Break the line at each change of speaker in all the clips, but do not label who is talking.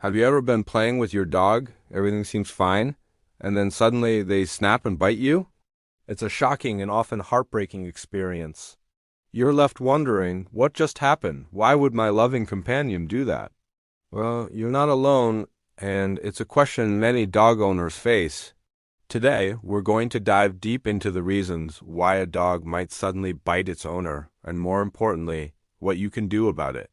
Have you ever been playing with your dog, everything seems fine, and then suddenly they snap and bite you? It's a shocking and often heartbreaking experience. You're left wondering, what just happened? Why would my loving companion do that? Well, you're not alone, and it's a question many dog owners face. Today, we're going to dive deep into the reasons why a dog might suddenly bite its owner, and more importantly, what you can do about it.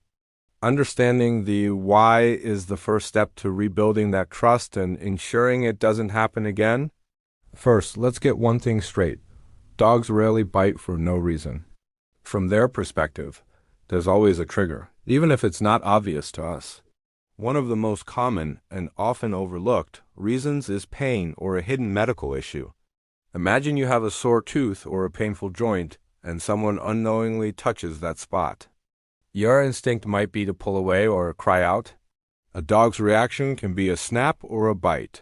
Understanding the why is the first step to rebuilding that trust and ensuring it doesn't happen again. First, let's get one thing straight. Dogs rarely bite for no reason. From their perspective, there's always a trigger, even if it's not obvious to us. One of the most common and often overlooked reasons is pain or a hidden medical issue. Imagine you have a sore tooth or a painful joint, and someone unknowingly touches that spot. Your instinct might be to pull away or cry out. A dog's reaction can be a snap or a bite.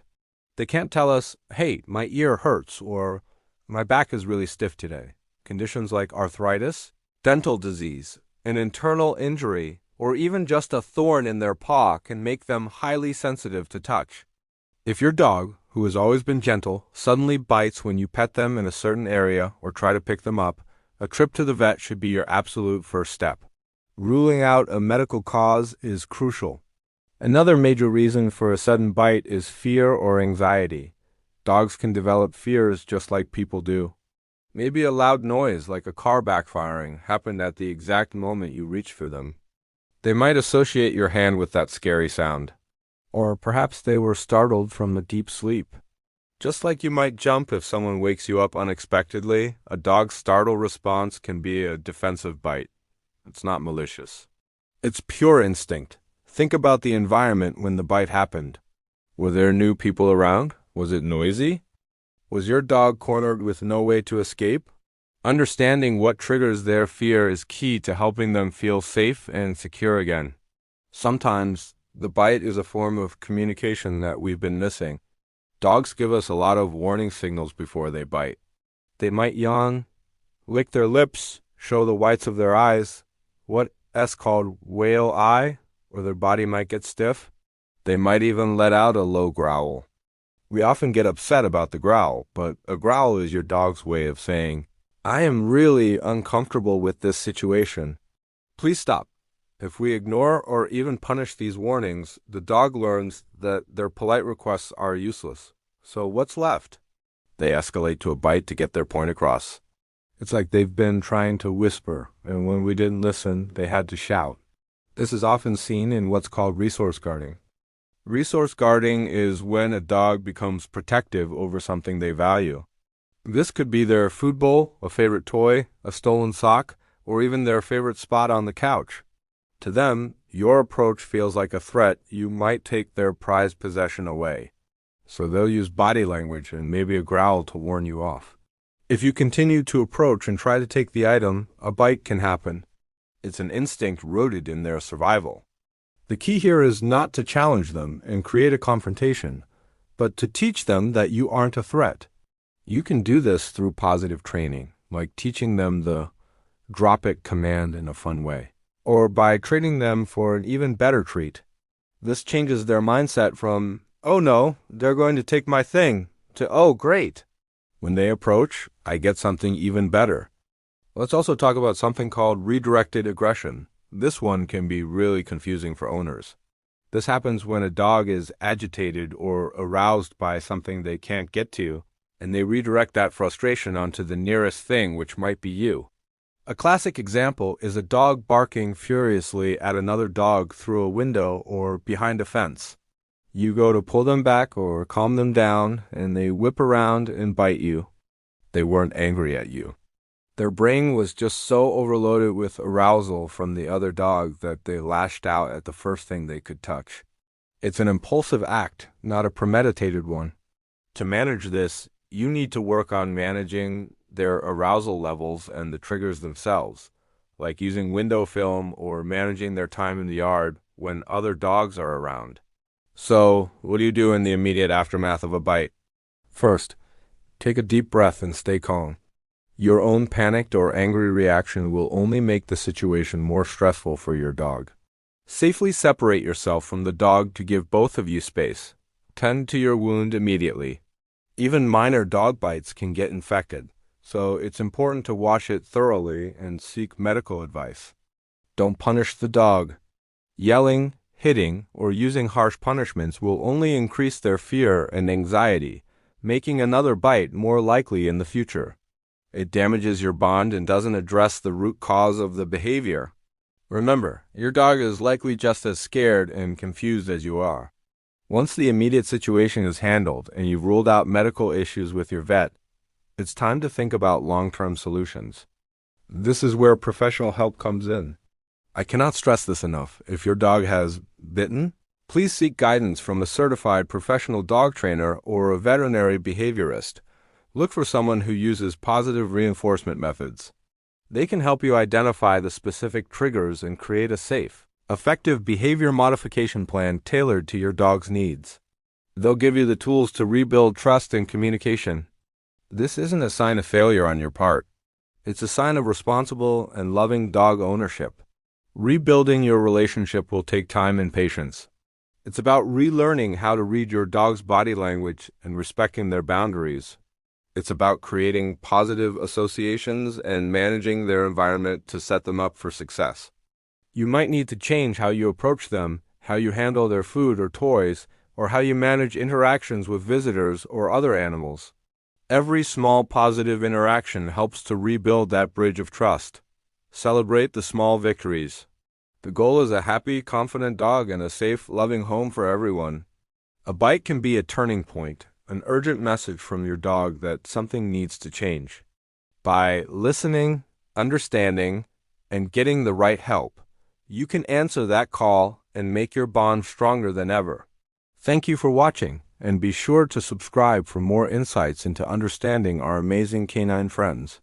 They can't tell us, "Hey, my ear hurts," or "My back is really stiff today." Conditions like arthritis, dental disease, an internal injury, or even just a thorn in their paw can make them highly sensitive to touch. If your dog, who has always been gentle, suddenly bites when you pet them in a certain area or try to pick them up, a trip to the vet should be your absolute first step. Ruling out a medical cause is crucial. Another major reason for a sudden bite is fear or anxiety. Dogs can develop fears just like people do. Maybe a loud noise like a car backfiring happened at the exact moment you reached for them. They might associate your hand with that scary sound. Or perhaps they were startled from a deep sleep. Just like you might jump if someone wakes you up unexpectedly, a dog's startle response can be a defensive bite. It's not malicious. It's pure instinct. Think about the environment when the bite happened. Were there new people around? Was it noisy? Was your dog cornered with no way to escape? Understanding what triggers their fear is key to helping them feel safe and secure again. Sometimes the bite is a form of communication that we've been missing. Dogs give us a lot of warning signals before they bite. They might yawn, lick their lips, show the whites of their eyes, what's called whale eye, or their body might get stiff. They might even let out a low growl. We often get upset about the growl, but a growl is your dog's way of saying, "I am really uncomfortable with this situation. Please stop." If we ignore or even punish these warnings, the dog learns that their polite requests are useless. So what's left? They escalate to a bite to get their point across. It's like they've been trying to whisper, and when we didn't listen, they had to shout. This is often seen in what's called resource guarding. Resource guarding is when a dog becomes protective over something they value. This could be their food bowl, a favorite toy, a stolen sock, or even their favorite spot on the couch. To them, your approach feels like a threat. You might take their prized possession away. So they'll use body language and maybe a growl to warn you off. If you continue to approach and try to take the item, a bite can happen. It's an instinct rooted in their survival. The key here is not to challenge them and create a confrontation, but to teach them that you aren't a threat. You can do this through positive training, like teaching them the drop it command in a fun way, or by training them for an even better treat. This changes their mindset from, "Oh no, they're going to take my thing," to, "Oh great. When they approach, I get something even better." Let's also talk about something called redirected aggression. This one can be really confusing for owners. This happens when a dog is agitated or aroused by something they can't get to, and they redirect that frustration onto the nearest thing, which might be you. A classic example is a dog barking furiously at another dog through a window or behind a fence. You go to pull them back or calm them down, and they whip around and bite you. They weren't angry at you. Their brain was just so overloaded with arousal from the other dog that they lashed out at the first thing they could touch. It's an impulsive act, not a premeditated one. To manage this, you need to work on managing their arousal levels and the triggers themselves, like using window film or managing their time in the yard when other dogs are around. So, what do you do in the immediate aftermath of a bite? First, take a deep breath and stay calm. Your own panicked or angry reaction will only make the situation more stressful for your dog. Safely separate yourself from the dog to give both of you space. Tend to your wound immediately. Even minor dog bites can get infected, so it's important to wash it thoroughly and seek medical advice. Don't punish the dog. Yelling, hitting, or using harsh punishments will only increase their fear and anxiety, making another bite more likely in the future. It damages your bond and doesn't address the root cause of the behavior. Remember, your dog is likely just as scared and confused as you are. Once the immediate situation is handled and you've ruled out medical issues with your vet, it's time to think about long-term solutions. This is where professional help comes in. I cannot stress this enough. If your dog has bitten, please seek guidance from a certified professional dog trainer or a veterinary behaviorist. Look for someone who uses positive reinforcement methods. They can help you identify the specific triggers and create a safe, effective behavior modification plan tailored to your dog's needs. They'll give you the tools to rebuild trust and communication. This isn't a sign of failure on your part. It's a sign of responsible and loving dog ownership. Rebuilding your relationship will take time and patience. It's about relearning how to read your dog's body language and respecting their boundaries. It's about creating positive associations and managing their environment to set them up for success. You might need to change how you approach them, how you handle their food or toys, or how you manage interactions with visitors or other animals. Every small positive interaction helps to rebuild that bridge of trust. Celebrate the small victories. The goal is a happy, confident dog and a safe, loving home for everyone. A bite can be a turning point, an urgent message from your dog that something needs to change. By listening, understanding, and getting the right help, you can answer that call and make your bond stronger than ever. Thank you for watching, and be sure to subscribe for more insights into understanding our amazing canine friends.